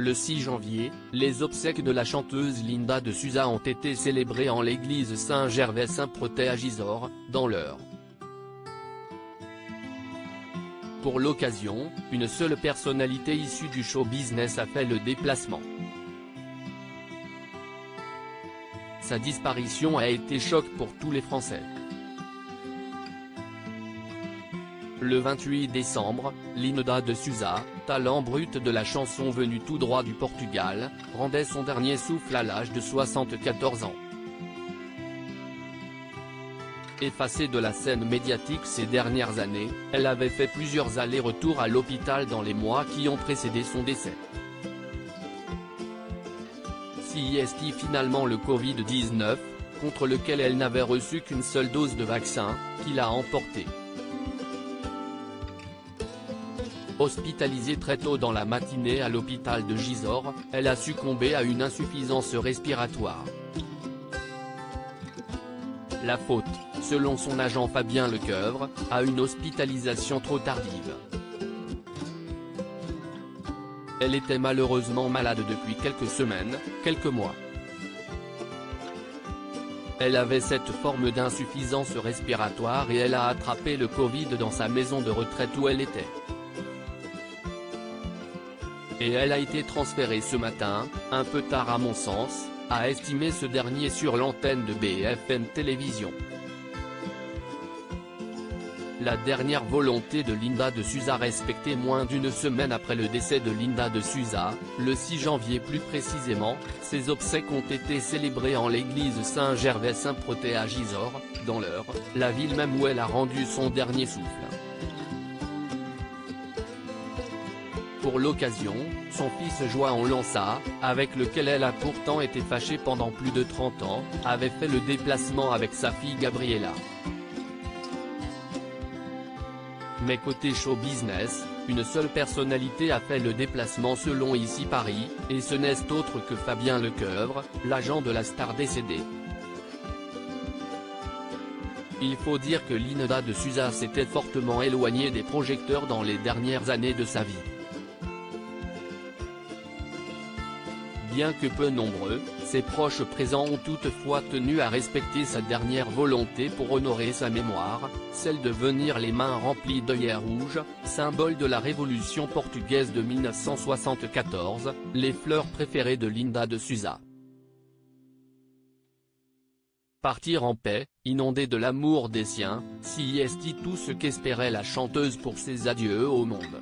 Le 6 janvier, les obsèques de la chanteuse Linda de Souza ont été célébrées en l'église Saint-Gervais-Saint-Protais à Gisors, dans l'Eure. Pour l'occasion, une seule personnalité issue du show business a fait le déplacement. Sa disparition a été choc pour tous les Français. Le 28 décembre, Linda de Souza, talent brut de la chanson venu tout droit du Portugal, rendait son dernier souffle à l'âge de 74 ans. Effacée de la scène médiatique ces dernières années, elle avait fait plusieurs allers-retours à l'hôpital dans les mois qui ont précédé son décès. CIST finalement le Covid-19, contre lequel elle n'avait reçu qu'une seule dose de vaccin, qui l'a emporté. Hospitalisée très tôt dans la matinée à l'hôpital de Gisors, elle a succombé à une insuffisance respiratoire. La faute, selon son agent Fabien Lecoeuvre, à une hospitalisation trop tardive. Elle était malheureusement malade depuis quelques semaines, quelques mois. Elle avait cette forme d'insuffisance respiratoire et elle a attrapé le Covid dans sa maison de retraite où elle était. Et elle a été transférée ce matin, un peu tard à mon sens, a estimé ce dernier sur l'antenne de BFM Télévision. La dernière volonté de Linda de Souza respectée moins d'une semaine après le décès de Linda de Souza, le 6 janvier plus précisément, ses obsèques ont été célébrées en l'église Saint-Gervais-Saint-Protais à Gisors, dans l'Eure, la ville même où elle a rendu son dernier souffle. Pour l'occasion, son fils João Lança, avec lequel elle a pourtant été fâchée pendant plus de 30 ans, avait fait le déplacement avec sa fille Gabriela. Mais côté show business, une seule personnalité a fait le déplacement selon Ici Paris, et ce n'est autre que Fabien Lecoeuvre, l'agent de la star décédée. Il faut dire que Linda de Souza s'était fortement éloignée des projecteurs dans les dernières années de sa vie. Bien que peu nombreux, ses proches présents ont toutefois tenu à respecter sa dernière volonté pour honorer sa mémoire, celle de venir les mains remplies d'œillets rouges, symbole de la révolution portugaise de 1974, les fleurs préférées de Linda de Souza. Partir en paix, inondée de l'amour des siens, CIST tout ce qu'espérait la chanteuse pour ses adieux au monde.